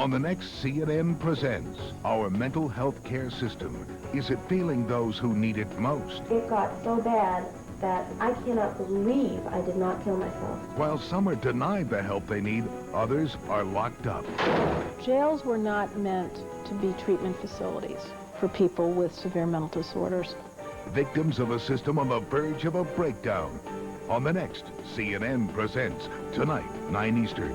On the next CNN Presents, our mental health care system, is it failing those who need it most? It got so bad that I cannot believe I did not kill myself. While some are denied the help they need, others are locked up. Jails were not meant to be treatment facilities for people with severe mental disorders. Victims of a system on the verge of a breakdown. On the next CNN Presents, tonight, 9 Eastern.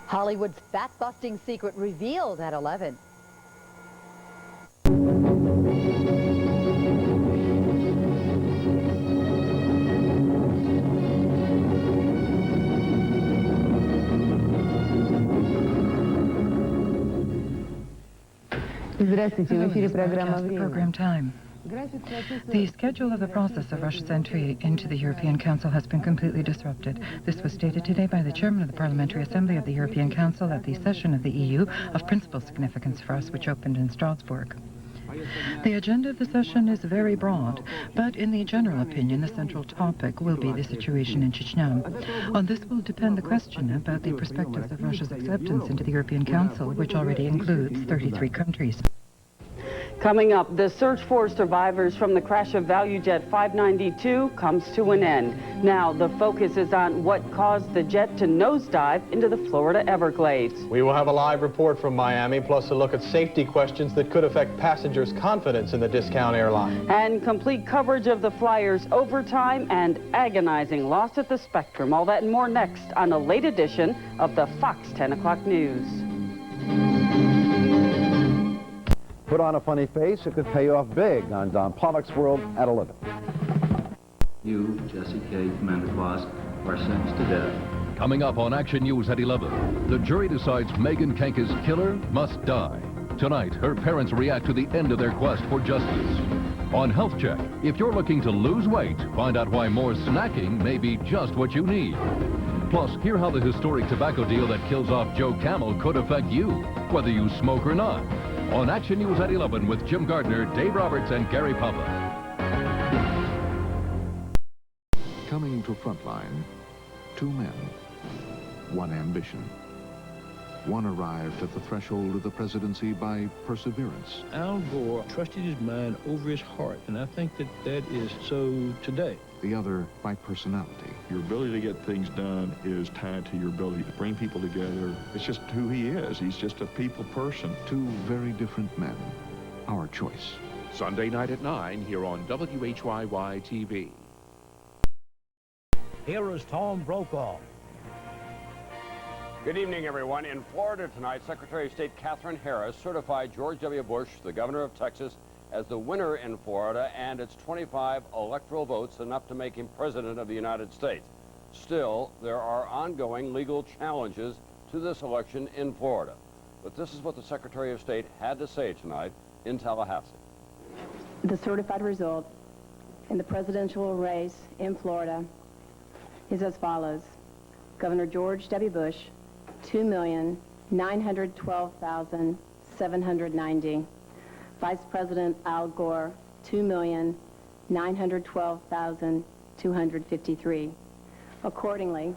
Hollywood's fat-busting secret revealed at 11. Здравствуйте, в эфире программа Program time. The schedule of the process of Russia's entry into the European Council has been completely disrupted. This was stated today by the chairman of the Parliamentary Assembly of the European Council at the session of the EU of principal significance for us, which opened in Strasbourg. The agenda of the session is very broad, but in the general opinion, the central topic will be the situation in Chechnya. On this will depend the question about the perspectives of Russia's acceptance into the European Council, which already includes 33 countries. Coming up, the search for survivors from the crash of ValueJet 592 comes to an end. Now, the focus is on what caused the jet to nosedive into the Florida Everglades. We will have a live report from Miami, plus a look at safety questions that could affect passengers' confidence in the discount airline. And complete coverage of the Flyers' overtime and agonizing loss at the Spectrum. All that and more next on a late edition of the Fox 10 o'clock news. Put on a funny face, it could pay you off big on Don Pollock's World at 11. You, Jesse K., Commander Kloss, are sentenced to death. Coming up on Action News at 11, the jury decides Megan Kenka's killer must die. Tonight, her parents react to the end of their quest for justice. On Health Check, if you're looking to lose weight, find out why more snacking may be just what you need. Plus, hear how the historic tobacco deal that kills off Joe Camel could affect you, whether you smoke or not. On Action News at 11 with Jim Gardner, Dave Roberts, and Gary Papa. Coming to Frontline, two men, one ambition. One arrived at the threshold of the presidency by perseverance. Al Gore trusted his mind over his heart, and I think that is so today. The other by personality. Your ability to get things done is tied to your ability to bring people together. It's just who he is. He's just a people person. Two very different men. Our choice. Sunday night at 9 here on WHYY TV. Here is Tom Brokaw. Good evening, everyone. In Florida tonight, Secretary of State Katherine Harris certified George W. Bush, the governor of Texas, as the winner in Florida, and its 25 electoral votes, enough to make him president of the United States. Still, there are ongoing legal challenges to this election in Florida. But this is what the Secretary of State had to say tonight in Tallahassee. The certified result in the presidential race in Florida is as follows. Governor George W. Bush, 2,912,790. Vice President Al Gore, 2,912,253. Accordingly,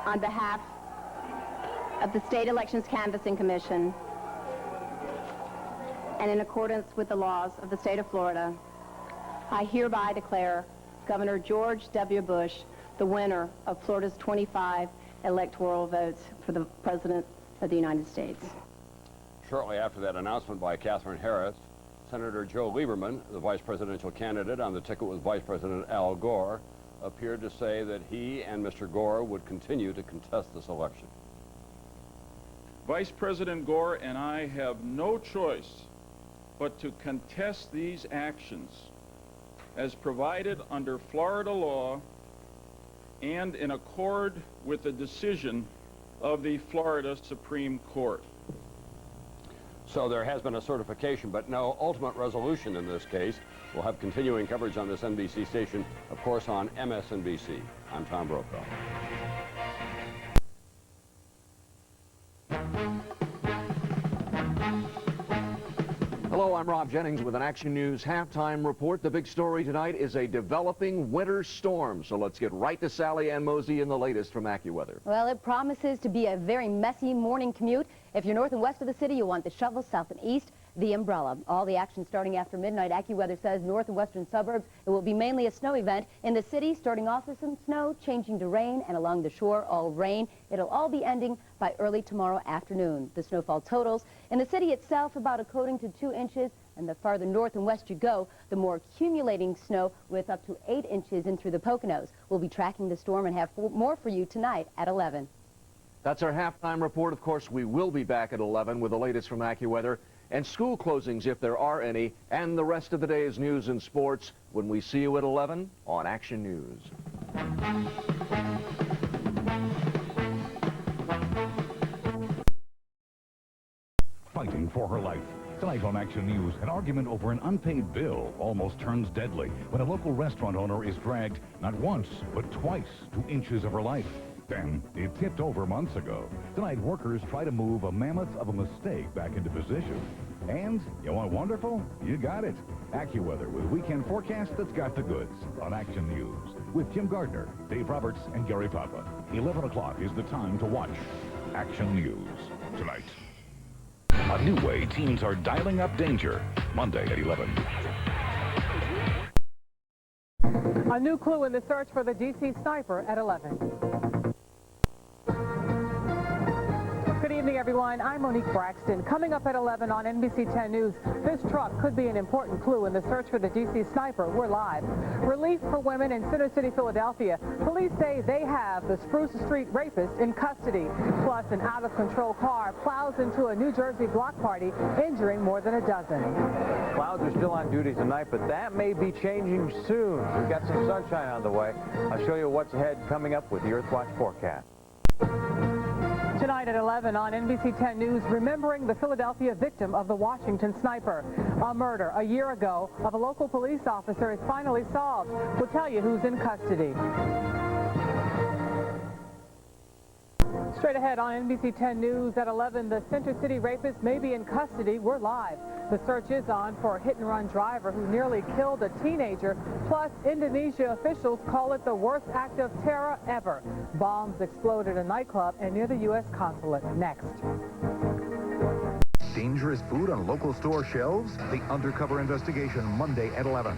on behalf of the State Elections Canvassing Commission and in accordance with the laws of the state of Florida, I hereby declare Governor George W. Bush the winner of Florida's 25 electoral votes for the President of the United States. Shortly after that announcement by Katherine Harris, Senator Joe Lieberman, the vice presidential candidate on the ticket with Vice President Al Gore, appeared to say that he and Mr. Gore would continue to contest this election. Vice President Gore and I have no choice but to contest these actions as provided under Florida law and in accord with the decision of the Florida Supreme Court. So there has been a certification, but no ultimate resolution in this case. We'll have continuing coverage on this NBC station, of course, on MSNBC. I'm Tom Brokaw. Hello, I'm I'm Rob Jennings with an Action News halftime report. The big story tonight is a developing winter storm. So let's get right to Sally Ann Mosey in the latest from AccuWeather. Well, it promises to be a very messy morning commute. If you're north and west of the city, you'll want the shovel, south and east, the umbrella. All the action starting after midnight. AccuWeather says north and western suburbs, it will be mainly a snow event. In the city, starting off with some snow, changing to rain, and along the shore, all rain. It'll all be ending by early tomorrow afternoon. The snowfall totals in the city itself about a coating to 2 inches, and the farther north and west you go, the more accumulating snow with up to 8 inches in through the Poconos. We'll be tracking the storm and have more for you tonight at 11. That's our halftime report. Of course, we will be back at 11 with the latest from AccuWeather and school closings if there are any, and the rest of the day's news and sports when we see you at 11 on Action News. Fighting for her life. Tonight on Action News, an argument over an unpaid bill almost turns deadly when a local restaurant owner is dragged not once, but twice 2 inches of her life. Then it tipped over months ago. Tonight, workers try to move a mammoth of a mistake back into position. And you want wonderful? You got it. AccuWeather with a weekend forecast that's got the goods on Action News with Jim Gardner, Dave Roberts, and Gary Papa. 11 o'clock is the time to watch Action News tonight. A new way teens are dialing up danger. Monday at 11. A new clue in the search for the D.C. sniper at 11. Good evening, everyone. I'm Monique Braxton. Coming up at 11 on NBC 10 News, this truck could be an important clue in the search for the D.C. sniper. We're live. Relief for women in Center City, Philadelphia. Police say they have the Spruce Street rapist in custody. Plus, an out-of-control car plows into a New Jersey block party, injuring more than a dozen. Clouds are still on duty tonight, but that may be changing soon. We've got some sunshine on the way. I'll show you what's ahead coming up with the Earthwatch forecast. Tonight at 11 on NBC 10 News, remembering the Philadelphia victim of the Washington sniper. A murder a year ago of a local police officer is finally solved. We'll tell you who's in custody. Straight ahead on NBC 10 News at 11, the Center City rapist may be in custody. We're live. The search is on for a hit-and-run driver who nearly killed a teenager. Plus, Indonesia officials call it the worst act of terror ever. Bombs exploded at a nightclub and near the U.S. consulate. Next. Dangerous food on local store shelves? The Undercover Investigation, Monday at 11.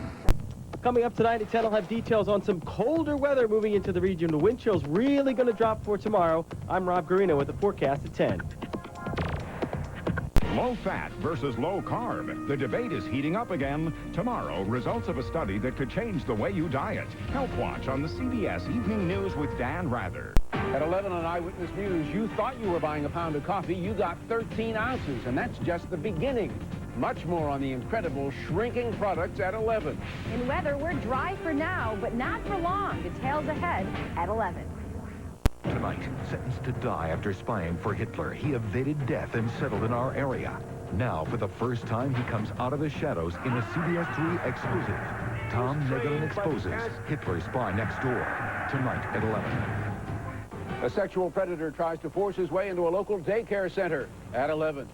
Coming up tonight at 10, I'll have details on some colder weather moving into the region. The wind chill's really going to drop for tomorrow. I'm Rob Garino with the forecast at 10. Low fat versus low carb. The debate is heating up again. Tomorrow, results of a study that could change the way you diet. Health Watch on the CBS Evening News with Dan Rather. At 11 on Eyewitness News, you thought you were buying a pound of coffee. You got 13 ounces, and that's just the beginning. Much more on the incredible shrinking products at 11. In weather, we're dry for now, but not for long. Details ahead at 11. Tonight, sentenced to die after spying for Hitler, he evaded death and settled in our area. Now, for the first time, he comes out of the shadows in a CBS 3 exclusive. Tom Negrin exposes Hitler's spy next door. Tonight at 11. A sexual predator tries to force his way into a local daycare center at 11.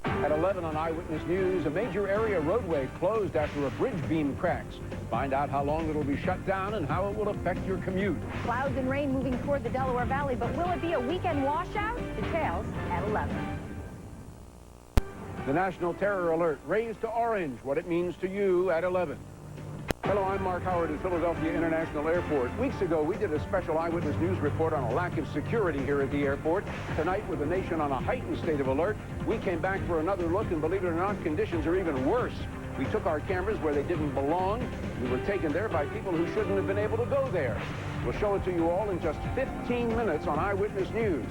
At 11 on Eyewitness News, a major area roadway closed after a bridge beam cracks. Find out how long it'll be shut down and how it will affect your commute. Clouds and rain moving toward the Delaware Valley, but will it be a weekend washout? Details at 11. The National Terror Alert raised to orange, what it means to you at 11. Hello, I'm Mark Howard at Philadelphia International Airport. Weeks ago, we did a special Eyewitness News report on a lack of security here at the airport. Tonight, with the nation on a heightened state of alert, we came back for another look, and believe it or not, conditions are even worse. We took our cameras where they didn't belong. We were taken there by people who shouldn't have been able to go there. We'll show it to you all in just 15 minutes on Eyewitness News.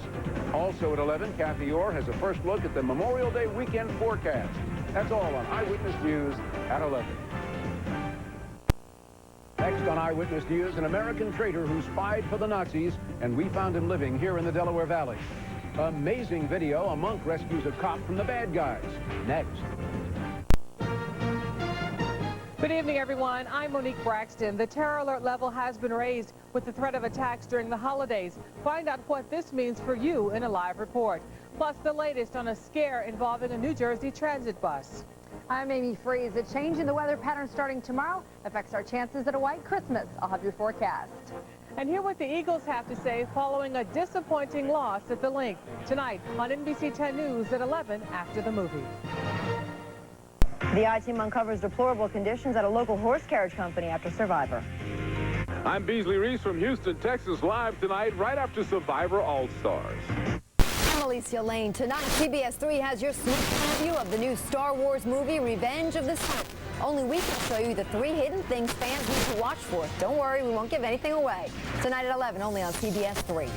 Also at 11, Kathy Orr has a first look at the Memorial Day weekend forecast. That's all on Eyewitness News at 11. Next on Eyewitness News, an American traitor who spied for the Nazis, and we found him living here in the Delaware Valley. Amazing video, a monk rescues a cop from the bad guys. Next. Good evening, everyone. I'm Monique Braxton. The terror alert level has been raised with the threat of attacks during the holidays. Find out what this means for you in a live report. Plus, the latest on a scare involving a New Jersey transit bus. I'm Amy Freeze. A change in the weather pattern starting tomorrow affects our chances at a white Christmas. I'll have your forecast. And hear what the Eagles have to say following a disappointing loss at the Link. Tonight on NBC 10 News at 11 after the movie. The I-Team uncovers deplorable conditions at a local horse carriage company after Survivor. I'm Beasley Reese from Houston, Texas, live tonight right after Survivor All-Stars. I'm Alicia Lane. Tonight, CBS 3 has your sneak preview of the new Star Wars movie, Revenge of the Sith. Only we can show you the 3 hidden things fans need to watch for. Don't worry, we won't give anything away. Tonight at 11, only on CBS 3.